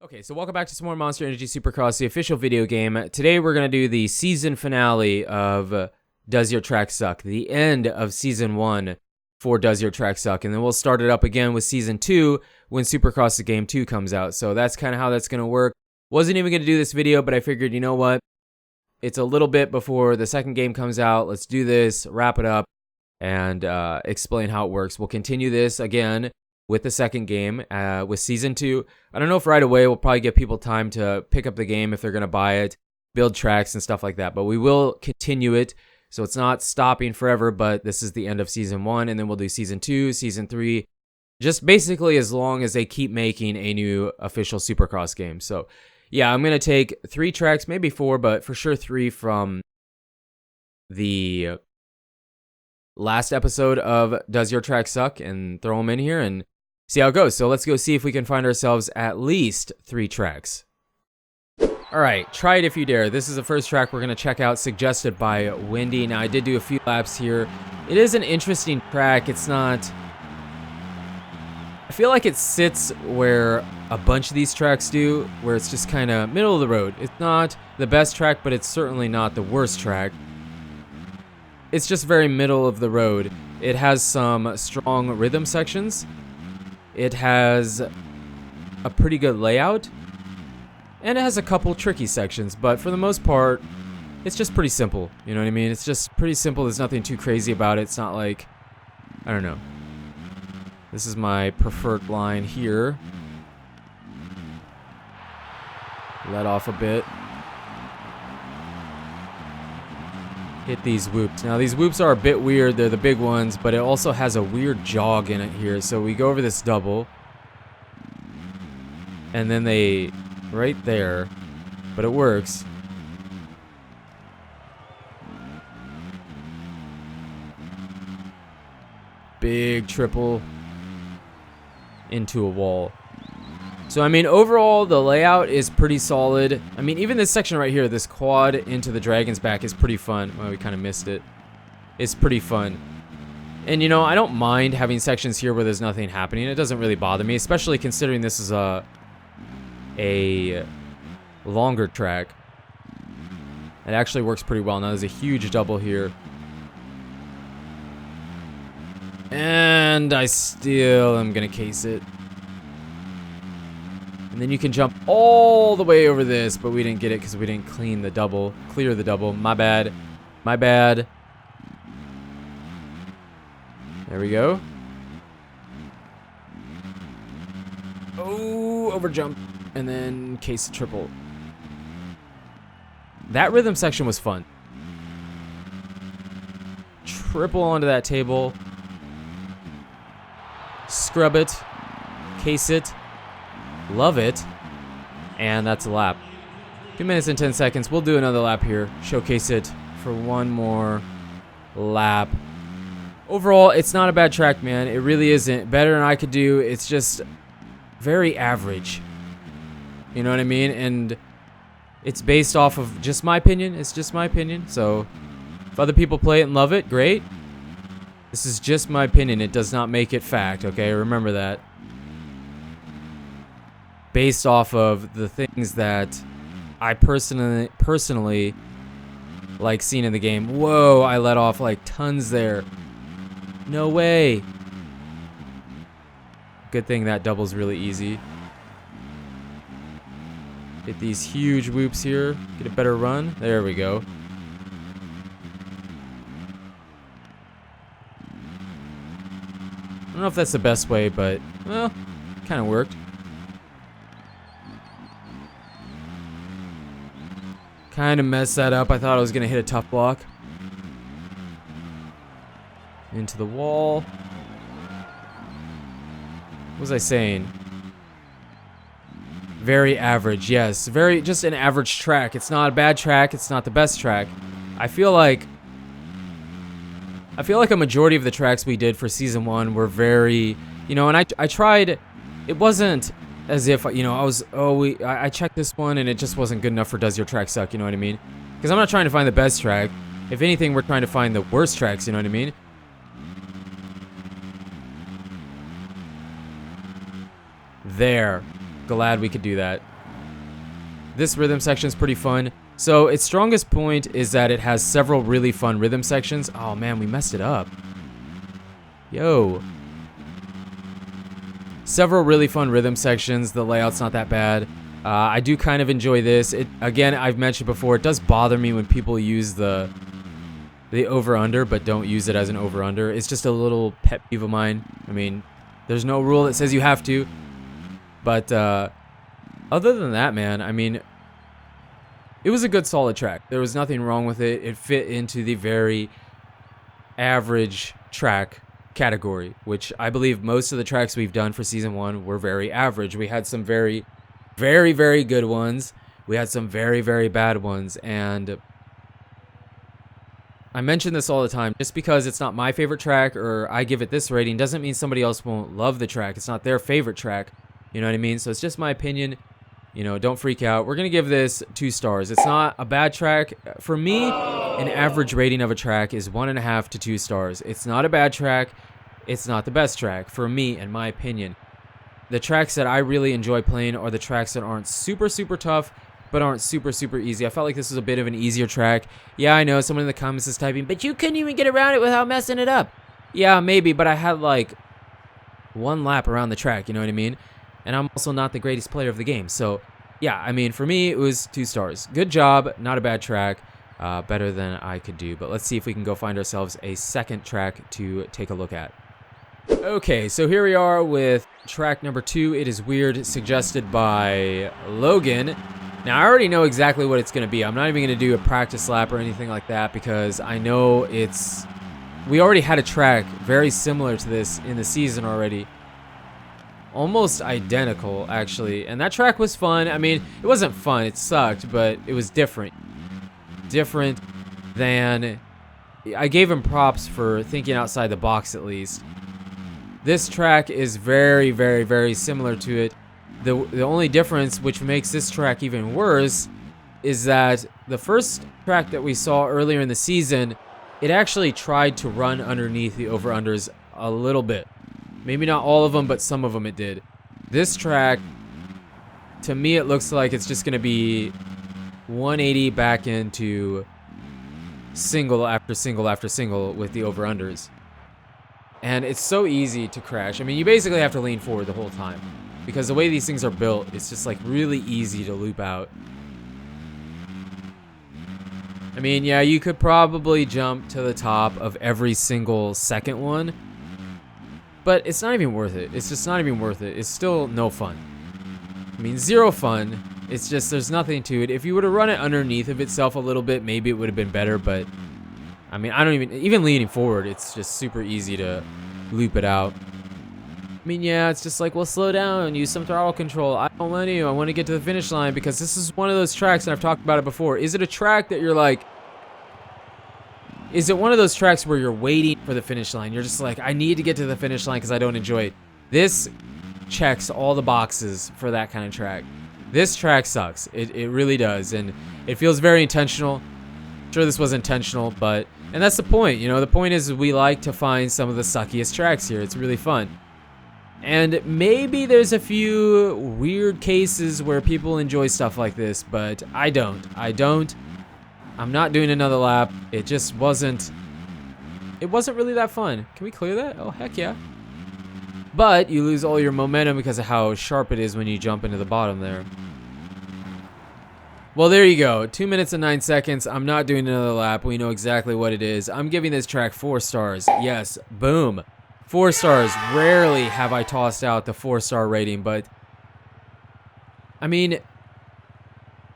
Okay, so welcome back to some more Monster Energy Supercross, the official video game. Today we're going to do the season finale of Does Your Track Suck? The end of Season 1 for Does Your Track Suck? And then we'll start it up again with Season 2 when Supercross the Game 2 comes out. So that's kind of how that's going to work. Wasn't even going to do this video, but I figured, you know what? It's a little bit before the second game comes out. Let's do this, wrap it up, and explain how it works. We'll continue this again with the second game, with Season 2. I don't know if right away we'll probably give people time to pick up the game if they're going to buy it, build tracks and stuff like that. But we will continue it, so it's not stopping forever, but this is the end of Season 1, and then we'll do Season 2, Season 3, just basically as long as they keep making a new official Supercross game. So, yeah, I'm going to take 3 tracks, maybe 4, but for sure 3 from the last episode of Does Your Track Suck and throw them in here and see how it goes. So let's go see if we can find ourselves at least 3 tracks. All right, try it if you dare. This is the first track we're going to check out, suggested by Wendy. Now, I did do a few laps here. It is an interesting track. It's not... I feel like it sits where a bunch of these tracks do, where it's just kind of middle of the road. It's not the best track, but it's certainly not the worst track. It's just very middle of the road. It has some strong rhythm sections. It has a pretty good layout, and it has a couple tricky sections, but for the most part, it's just pretty simple. You know what I mean? It's just pretty simple. There's nothing too crazy about it. It's not like, I don't know. This is my preferred line here. Let off a bit. Hit these whoops. Now, these whoops are a bit weird. They're the big ones, but it also has a weird jog in it here. So we go over this double. And then they... right there. But it works. Big triple into a wall. So, I mean, overall, the layout is pretty solid. I mean, even this section right here, this quad into the dragon's back is pretty fun. Well, we kind of missed it. It's pretty fun. And, you know, I don't mind having sections here where there's nothing happening. It doesn't really bother me, especially considering this is a longer track. It actually works pretty well. Now, there's a huge double here. And I still am going to case it. And then you can jump all the way over this, but we didn't get it because we didn't clear the double. My bad. My bad. There we go. Oh, over jump. And then case the triple. That rhythm section was fun. Triple onto that table. Scrub it. Case it. Love it. And that's a lap. 2 minutes and 10 seconds. We'll do another lap here. Showcase it for one more lap. Overall, it's not a bad track, man. It really isn't. Better than I could do. It's just very average. You know what I mean? And it's based off of just my opinion. It's just my opinion. So if other people play it and love it, great. This is just my opinion. It does not make it fact, okay? Remember that. Based off of the things that I personally like seeing in the game. Whoa, I let off like tons there. No way. Good thing that double's really easy. Hit these huge whoops here. Get a better run. There we go. I don't know if that's the best way, but, well, kind of worked. Kind of messed that up. I thought I was going to hit a tough block. Into the wall. What was I saying? Very average, yes. Just an average track. It's not a bad track. It's not the best track. I feel like a majority of the tracks we did for Season 1 were very, you know, and I tried, it wasn't as if, you know, I checked this one and it just wasn't good enough for Does Your Track Suck, you know what I mean? Because I'm not trying to find the best track. If anything, we're trying to find the worst tracks, you know what I mean? There. glad we could do that. This rhythm section is pretty fun. So its strongest point is that it has several really fun rhythm sections. Oh man, we messed it up. Yo. Several really fun rhythm sections. The layout's not that bad. I do kind of enjoy this. Again, I've mentioned before, it does bother me when people use the over-under but don't use it as an over-under. It's just a little pet peeve of mine. I mean, there's no rule that says you have to. But other than that, man, I mean, it was a good solid track. There was nothing wrong with it. It fit into the very average track category, which I believe most of the tracks we've done for season 1 were very average. We had some very, very, very good ones. We had some very, very bad ones. And I mention this all the time. Just because it's not my favorite track or I give it this rating doesn't mean somebody else won't love the track. It's not their favorite track. You know what I mean? So it's just my opinion. You know, don't freak out. We're going to give this 2 stars. It's not a bad track. For me, an average rating of a track is 1.5 to 2 stars. It's not a bad track. It's not the best track. For me, in my opinion. The tracks that I really enjoy playing are the tracks that aren't super, super tough, but aren't super, super easy. I felt like this was a bit of an easier track. Yeah, I know. Someone in the comments is typing, but you couldn't even get around it without messing it up. Yeah, maybe, but I had like 1 lap around the track. You know what I mean? And I'm also not the greatest player of the game. So, yeah, I mean, for me, it was 2 stars. Good job. Not a bad track. Better than I could do. But let's see if we can go find ourselves a second track to take a look at. Okay, so here we are with track number 2. It is weird, suggested by Logan. Now, I already know exactly what it's going to be. I'm not even going to do a practice lap or anything like that because I know it's... We already had a track very similar to this in the season already. Almost identical, actually. And that track was fun. I mean, it wasn't fun. It sucked, but it was different. Different than... I gave him props for thinking outside the box, at least. This track is very, very, very similar to it. The only difference, which makes this track even worse, is that the first track that we saw earlier in the season, it actually tried to run underneath the over-unders a little bit. Maybe not all of them, but some of them it did. This track, to me, it looks like it's just going to be 180 back into single after single after single with the over-unders. And it's so easy to crash. I mean, you basically have to lean forward the whole time. Because the way these things are built, it's just like really easy to loop out. I mean, yeah, you could probably jump to the top of every single second one. But it's not even worth it. It's just not even worth it. It's still no fun. I mean, 0 fun. It's just, there's nothing to it. If you were to run it underneath of itself a little bit, maybe it would have been better, but... I mean, I don't even leaning forward, it's just super easy to loop it out. I mean, yeah, it's just like, well, slow down, use some throttle control. I don't want to, I want to get to the finish line because this is one of those tracks, and I've talked about it before. Is it a track that you're like, is it one of those tracks where you're waiting for the finish line? You're just like, I need to get to the finish line because I don't enjoy it. This checks all the boxes for that kind of track. This track sucks. It really does, and it feels very intentional. Sure, this was intentional, but... And that's the point, you know, the point is we like to find some of the suckiest tracks here. It's really fun. And maybe there's a few weird cases where people enjoy stuff like this, but I don't. I'm not doing another lap. It just wasn't... It wasn't really that fun. Can we clear that? Oh, heck yeah. But you lose all your momentum because of how sharp it is when you jump into the bottom there. Well, there you go. 2 minutes and 9 seconds. I'm not doing another lap. We know exactly what it is. I'm giving this track 4 stars. Yes, boom. 4 stars. Rarely have I tossed out the 4-star rating, but... I mean,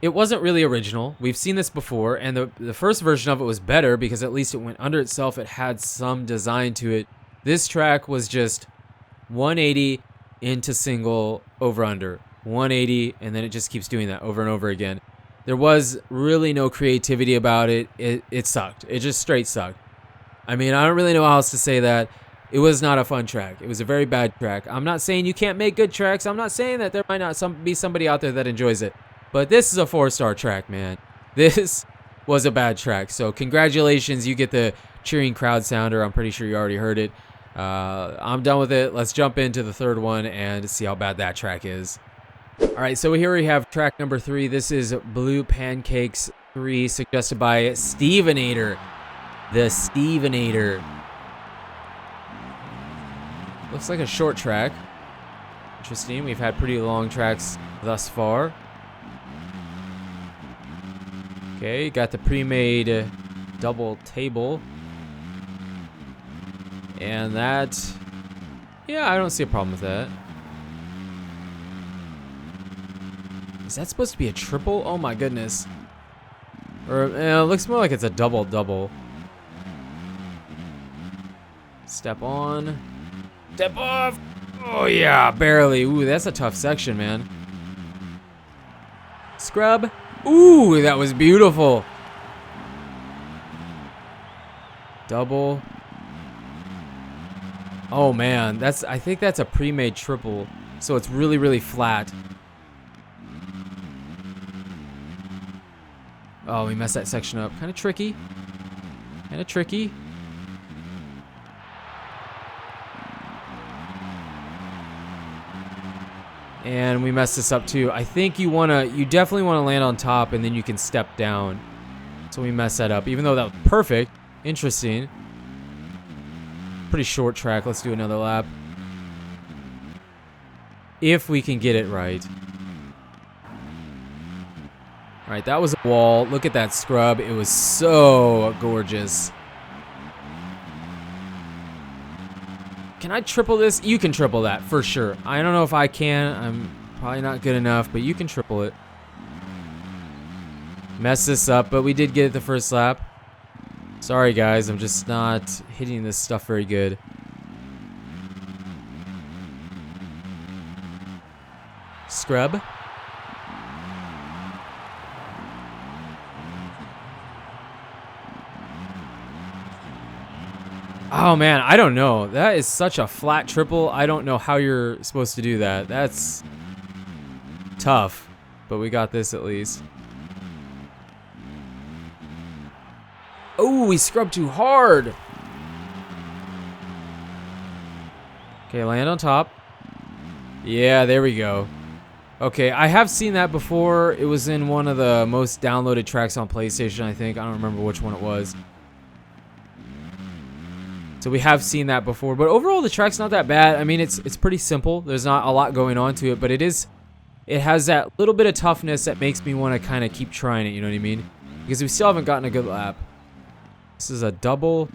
it wasn't really original. We've seen this before, and the first version of it was better because at least it went under itself. It had some design to it. This track was just 180 into single over-under. 180, and then it just keeps doing that over and over again. There was really no creativity about it. It sucked. It just straight sucked. I mean, I don't really know how else to say that. It was not a fun track. It was a very bad track. I'm not saying you can't make good tracks. I'm not saying that there might not be somebody out there that enjoys it. But this is a 4-star track, man. This was a bad track. So congratulations. You get the cheering crowd sounder. I'm pretty sure you already heard it. I'm done with it. Let's jump into the third one and see how bad that track is. All right, so here we have track number 3. This is Blue Pancakes 3, suggested by Stevenator. The Stevenator. Looks like a short track. Interesting. We've had pretty long tracks thus far. Okay, got the pre-made double table. And that, yeah, I don't see a problem with that. Is that supposed to be a triple? Oh my goodness. Or it looks more like it's a double-double. Step on. Step off. Oh yeah, barely. Ooh, that's a tough section, man. Scrub. Ooh, that was beautiful. Double. Oh man, I think that's a pre-made triple, so it's really, really flat. Oh, we messed that section up. Kind of tricky. Kind of tricky. And we messed this up too. I think you definitely wanna land on top and then you can step down. So we messed that up, even though that was perfect. Interesting. Pretty short track. Let's do another lap. If we can get it right. All right, that was a wall. Look at that scrub. It was so gorgeous. Can I triple this? You can triple that for sure. I don't know if I can. I'm probably not good enough, but you can triple it. Mess this up, but we did get it the first lap. Sorry guys, I'm just not hitting this stuff very good. Scrub. Oh man, I don't know. That is such a flat triple. I don't know how you're supposed to do that. That's tough, but we got this at least. Oh, we scrubbed too hard. Okay, land on top. Yeah, there we go. Okay, I have seen that before. It was in one of the most downloaded tracks on PlayStation, I think. I don't remember which one it was. So we have seen that before, but overall the track's not that bad. I mean, it's pretty simple. There's not a lot going on to it, but it has that little bit of toughness that makes me want to kind of keep trying it, you know what I mean? Because we still haven't gotten a good lap. This is a double.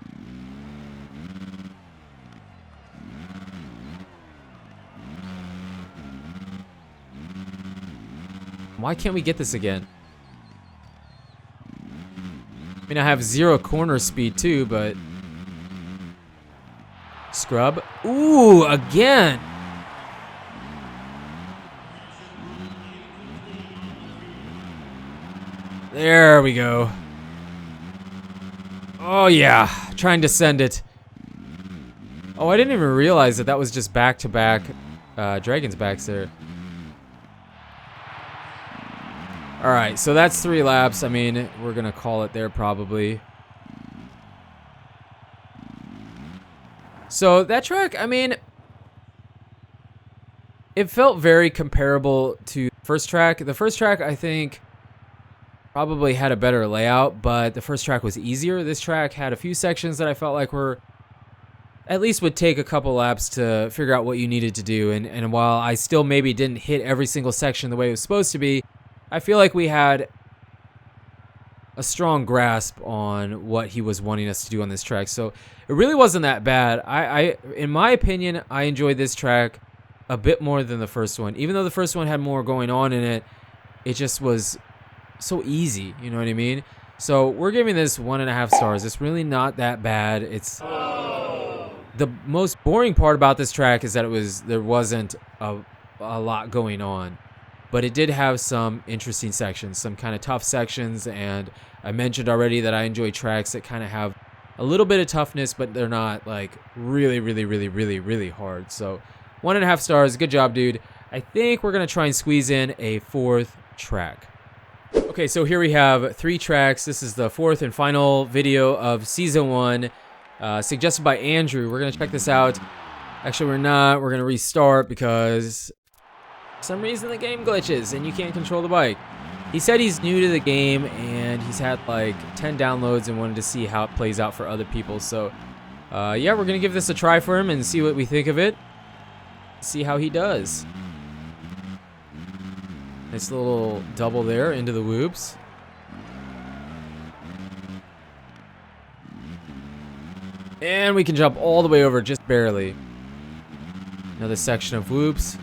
Why can't we get this again? I mean, I have 0 corner speed too, but scrub. Ooh, again. There we go. Oh yeah, trying to send it. Oh, I didn't even realize that was just back-to-back Dragon's backs there. All right, so that's 3 laps. I mean, we're gonna call it there probably. So that track, I mean, it felt very comparable to the first track. The first track, I think, probably had a better layout, but the first track was easier. This track had a few sections that I felt like at least would take a couple laps to figure out what you needed to do. And while I still maybe didn't hit every single section the way it was supposed to be, I feel like we had a strong grasp on what he was wanting us to do on this track. So it really wasn't that bad. In my opinion, I enjoyed this track a bit more than the first one. Even though the first one had more going on in it, it just was so easy, you know what I mean? So we're giving this 1.5 stars. It's really not that bad. It's the most boring part about this track is that there wasn't a lot going on, but it did have some interesting sections, some kind of tough sections, and I mentioned already that I enjoy tracks that kind of have a little bit of toughness, but they're not like really, really, really, really, really hard. So 1.5 stars. Good job, dude. I think we're gonna try and squeeze in a 4th track. Okay, so here we have 3 tracks. This is the 4th and final video of Season 1, suggested by Andrew. We're going to check this out. Actually, we're not. We're going to restart because For some reason the game glitches and you can't control the bike. He said he's new to the game and he's had like 10 downloads and wanted to see how it plays out for other people. So yeah, we're gonna give this a try for him and see what we think of it. See how he does. Nice little double there into the whoops. And we can jump all the way over, just barely. Another section of whoops.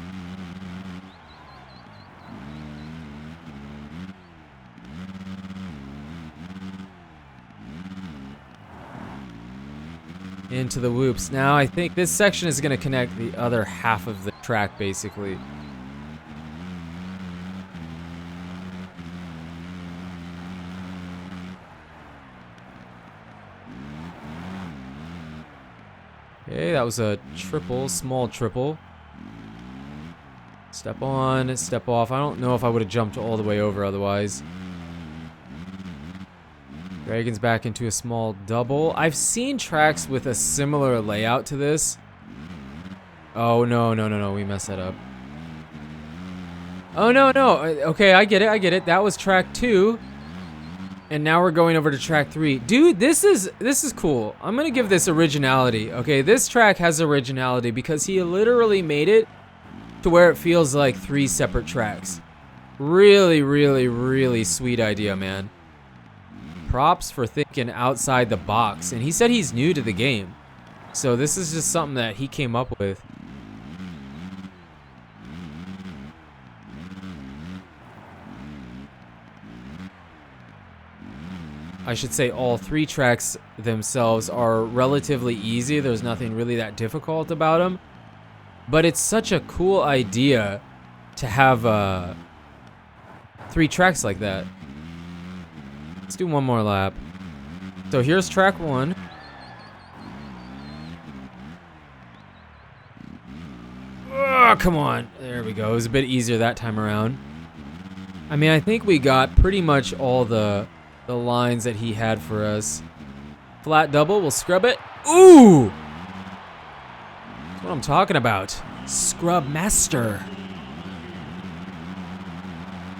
Into the whoops. Now I think this section is going to connect the other half of the track, basically. Okay, that was a triple, small triple. Step on, step off. I don't know if I would have jumped all the way over otherwise. Dragon's back into a small double. I've seen tracks with a similar layout to this. Oh, no, we messed that up. Oh, no. Okay, I get it. That was track 2. And now we're going over to track 3. Dude, this is cool. I'm gonna give this originality. Okay, this track has originality because he literally made it to where it feels like 3 separate tracks. Really sweet idea, man. Props for thinking outside the box. And he said he's new to the game. So this is just something that he came up with. I should say all 3 tracks themselves are relatively easy. There's nothing really that difficult about them. But it's such a cool idea to have 3 tracks like that. Let's do one more lap. So here's track 1. Oh, come on. There we go. It was a bit easier that time around. I mean, I think we got pretty much all the lines that he had for us. Flat double, we'll scrub it. Ooh! That's what I'm talking about. Scrub master.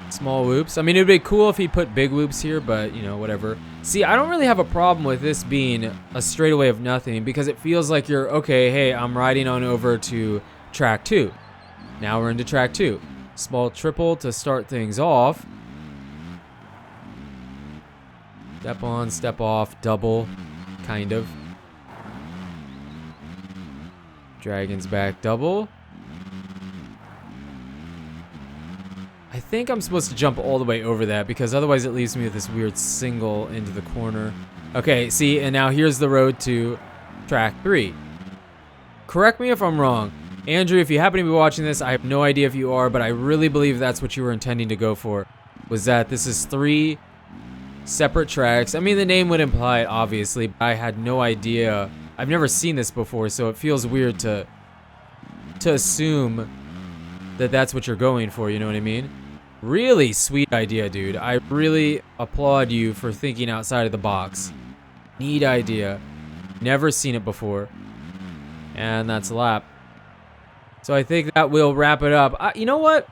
Small whoops. I mean, it'd be cool if he put big whoops here, but, you know, whatever. See, I don't really have a problem with this being a straightaway of nothing because it feels like you're, okay, hey, I'm riding on over to track 2. Now we're into track 2. Small triple to start things off. Step on, step off, double, kind of. Dragon's back double. I think I'm supposed to jump all the way over that because otherwise it leaves me with this weird single into the corner. Okay, see, and now here's the road to track 3. Correct me if I'm wrong. Andrew, if you happen to be watching this, I have no idea if you are, but I really believe that's what you were intending to go for. Was that this is 3 separate tracks. I mean, the name would imply it, obviously, but I had no idea. I've never seen this before, so it feels weird to assume that that's what you're going for, you know what I mean? Really sweet idea, dude. I really applaud you for thinking outside of the box. Neat idea. Never seen it before. And that's a lap. So I think that will wrap it up. You know what?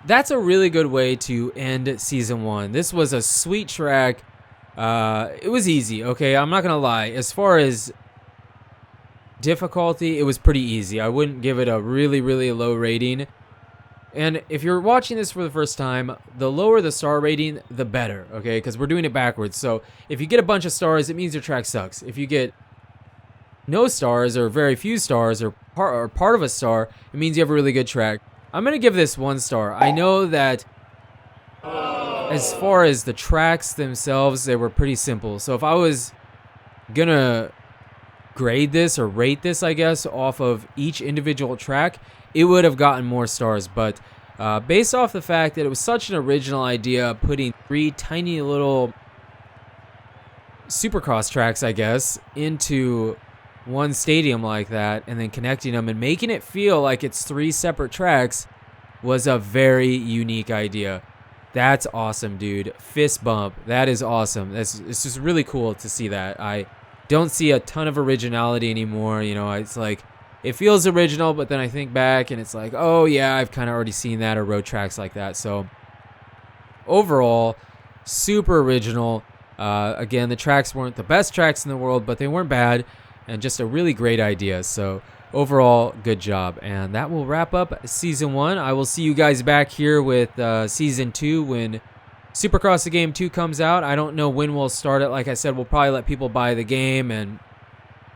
That's a really good way to end season 1. This was a sweet track. It was easy, okay? I'm not gonna lie. As far as difficulty, it was pretty easy. I wouldn't give it a really low rating. And if you're watching this for the first time, the lower the star rating, the better, okay? Because we're doing it backwards. So if you get a bunch of stars, it means your track sucks. If you get no stars or very few stars or part of a star, it means you have a really good track. I'm going to give this 1 star. I know that as far as the tracks themselves, they were pretty simple. So if I was going to grade this or rate this, I guess, off of each individual track, it would have gotten more stars. But based off the fact that it was such an original idea, putting 3 tiny little Supercross tracks, I guess, into one stadium like that and then connecting them and making it feel like it's 3 separate tracks was a very unique idea. That's awesome, dude. Fist bump. That is awesome. It's just really cool to see that. I don't see a ton of originality anymore. You know, it's like it feels original, but then I think back and it's like, oh yeah, I've kind of already seen that, or road tracks like that. So overall, super original. Again, the tracks weren't the best tracks in the world, but they weren't bad, and just a really great idea. So overall, good job. And that will wrap up Season 1. I will see you guys back here with Season 2 when Supercross the Game 2 comes out. I don't know when we'll start it. Like I said, we'll probably let people buy the game and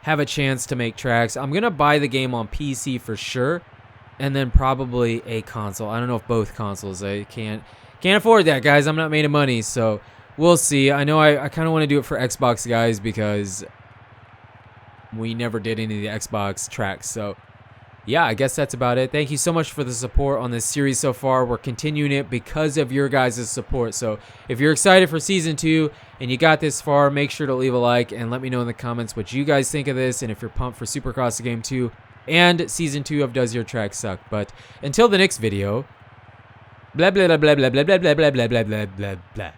have a chance to make tracks. I'm going to buy the game on PC for sure, and then probably a console. I don't know if both consoles. I can't afford that, guys. I'm not made of money, so we'll see. I know I kind of want to do it for Xbox, guys, because we never did any of the Xbox tracks. So yeah, I guess that's about it. Thank you so much for the support on this series so far. We're continuing it because of your guys' support. So if you're excited for Season 2 and you got this far, make sure to leave a like and let me know in the comments what you guys think of this, and if you're pumped for Supercross the Game 2 and Season 2 of Does Your Track Suck? But until the next video, blah blah blah blah blah blah blah blah blah blah blah blah blah.